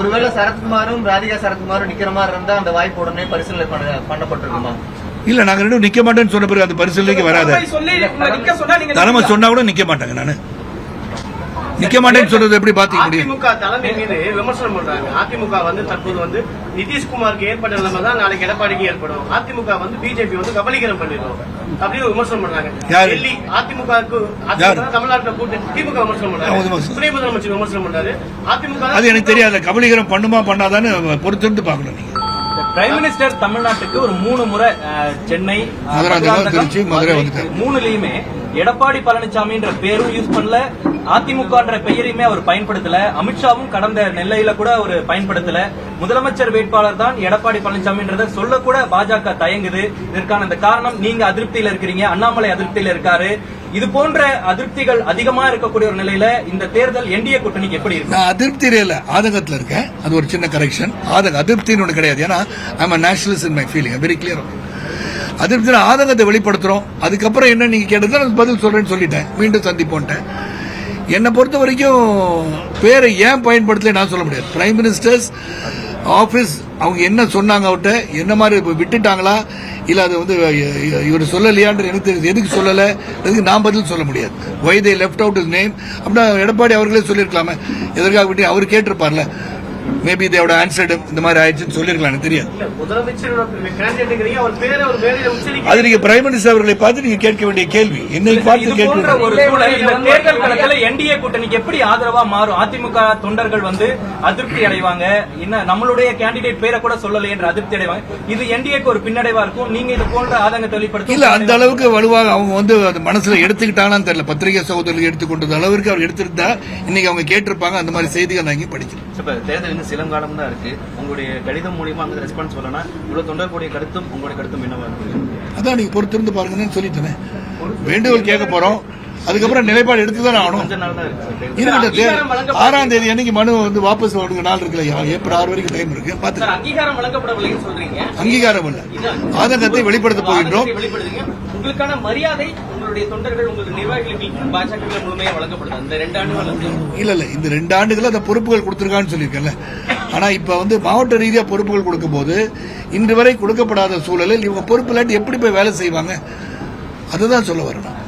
ஒருவேளை சரத்குமாரும் ராதிகா சரத்குமாரும் நிக்கிற மாதிரி இருந்தா அந்த வாய்ப்பு உடனே பரிசீலனை பண்ணப்பட்டிருக்குமா? இல்ல, நாங்க ரெண்டும் நிக்க மாட்டேன்னு சொன்ன பிறகு அந்த பரிசீலனைக்கு வராது. தலைமை சொன்னா கூட நிக்க மாட்டாங்க. நானு நிக்க மாட்டேன்னு சொல்றது எப்படி பாத்துக்க முடியும்? அதிமுக தலைமை மீது விமர்சனம் பண்றாங்க. அதிமுக தற்போது நிதிஷ்குமாருக்கு ஏற்பட்ட நிலைமை தான் நாளைக்கு எடப்பாடிக்கு ஏற்படும். அதிமுக பிஜேபி கபலீகரம் பண்ணிடும் அப்படின்னு விமர்சனம் பண்றாங்க. அதிமுக தமிழ்நாட்டில் கூட்டு திமுக விமர்சனம் பண்றாங்க. துணை முதலமைச்சர் விமர்சனம் பண்றாரு. அதிமுக அது எனக்கு தெரியாது. கபலீகரம் பண்ணுமா பண்ணாதான்னு பொறுத்திருந்து பாக்கணும். நீங்க பிரைம் மினிஸ்டர் தமிழ்நாட்டுக்கு ஒரு 3 முறை சென்னை, திருச்சி, மதுரை வந்துட்டாரு. 3லயுமே எடப்பாடி பழனிசாமின்ற பேரும் யூஸ் பண்ணல, அதிமுக பெயரையுமே அவர் பயன்படுத்தல. அமித்ஷாவும் கடந்த நெல்லையில கூட அவர் பயன்படுத்தல. முதலமைச்சர் வேட்பாளர் தான் எடப்பாடி பழனிசாமின்றத சொல்ல கூட பாஜக தயங்குது. இதற்கான இந்த காரணம், நீங்க அதிருப்தியில இருக்கிறீங்க, அண்ணாமலை அதிருப்தியில இருக்காரு. இது போன்ற அதிருப்திகள் அதிகமா இருக்கக்கூடிய ஒரு நிலையில இந்த தேர்தல் என்டிஏ கூட்டணிக்கு எப்படி இருக்கு? நான் அதிருப்தியில இல்ல, ஆதங்கத்தில் இருக்கேன். அது ஒரு சின்ன கரெக்ஷன். அதிருப்தின்னு ஒண்ணு கிடையாது. ஏன்னா I am nationalist in my feeling, very clear. அதிருப்தி ஆதங்கத்தை வெளிப்படுத்துறோம். அதுக்கப்புறம் என்ன நீங்க கேட்டது பதில் சொல்றேன்னு சொல்லிட்டேன். மீண்டும் சந்திப்போன்ட்டேன். என்னை பொறுத்த வரைக்கும் பேரை ஏன் பயன்படுத்தல நான் சொல்ல முடியாது. பிரைம் மினிஸ்டர்ஸ் ஆபீஸ் அவங்க என்ன சொன்னாங்க, அவர்கிட்ட என்ன மாதிரி விட்டுட்டாங்களா, இல்ல அது இவர் சொல்லலையான்ற எனக்கு தெரியுது. எதுக்கு சொல்லல, எதுக்கு நான் பதில் சொல்ல முடியாது. why they left out his name அப்படின்னா எடப்பாடி அவர்களே சொல்லியிருக்கலாமே. எதற்காக விட்டு அவர் கேட்டிருப்பார்ல. Maybe they would have answered him. இந்த மாதிரி ஆயிடுச்சுன்னு சொல்லிருக்கலாம், எனக்கு தெரியாது. அது நீங்க பிரைம் மினிஸ்டர் அவர்களை பார்த்து நீங்க கேட்க வேண்டிய கேள்வி. என்னை பார்த்து கேட்க ஒரு தேர்தல் களத்தில் என்டிஏ கூட்டணிக்கு எப்படி ஆதரவா மாறும்? அதிமுக தொண்டர்கள் அதிருப்தி அடைவாங்க. என்ன நம்மளுடைய கேண்டிடேட் பேரை கூட சொல்லலை என்று அதிருப்தி அடைவாங்க. இது என்டிஏக்கு ஒரு பின்னடைவா இருக்கும். நீங்க இது போன்ற ஆதங்கத்தை வெளிப்படுத்த இல்ல, அந்த அளவுக்கு வலுவாக அவங்க அது மனசுல எடுத்துக்கிட்டாங்கன்னு தெரியல. பத்திரிகை சகோதரர்கள் எடுத்துக்கொண்டது அளவுக்கு அவர் எடுத்திருந்தா இன்னைக்கு அவங்க கேட்டிருப்பாங்க. அந்த மாதிரி செய்திகள் நான் இங்கே படிக்கிறேன். சில காலம் தான் இருக்கு. உங்களுடைய கடிதம் மூலியமா அங்க ரெஸ்பான்ஸ் சொல்லணும். இவ்வளவு தொண்டர்களுடைய கருத்தும் உங்களுடைய கருத்தும் என்னவா இருக்கு? அதான் நீங்க பொறுத்திருந்து பாருங்கன்னு சொல்லிட்டேன். வேண்டுகோள் கேட்க போறோம். அதுக்கப்புறம் நிலைப்பாடு எடுத்துதான் ஆகணும். இருக்கட்டும். 6ஆம் தேதி அன்னைக்கு மனு வாபஸ் வாங்க நாள் இருக்குல்ல. ஏப்ரல் 6 வரைக்கும் டைம் இருக்கு. பாத்து அங்கீகாரம் வழங்கப்படவில்லை சொல்றீங்க. அங்கீகாரம் இல்ல, ஆதங்கத்தை வெளிப்படுத்த போகின்றோம். உங்களுக்கான மரியாதை உங்களுடைய தொண்டர்கள், உங்களுடைய நிர்வாகிகளுக்கு பாஜக முழுமையா வழங்கப்படுது அந்த 2 ஆண்டுகள். இல்ல இந்த 2 ஆண்டுகள் அந்த பொறுப்புகள் கொடுத்திருக்கான்னு சொல்லியிருக்கேன்ல. ஆனா இப்ப மாவட்ட ரீதியா பொறுப்புகள் கொடுக்கும் போது இன்று வரை கொடுக்கப்படாத சூழலில் இவங்க பொறுப்பு இல்லாட்டி எப்படி போய் வேலை செய்வாங்க? அதுதான் சொல்ல வரணும்.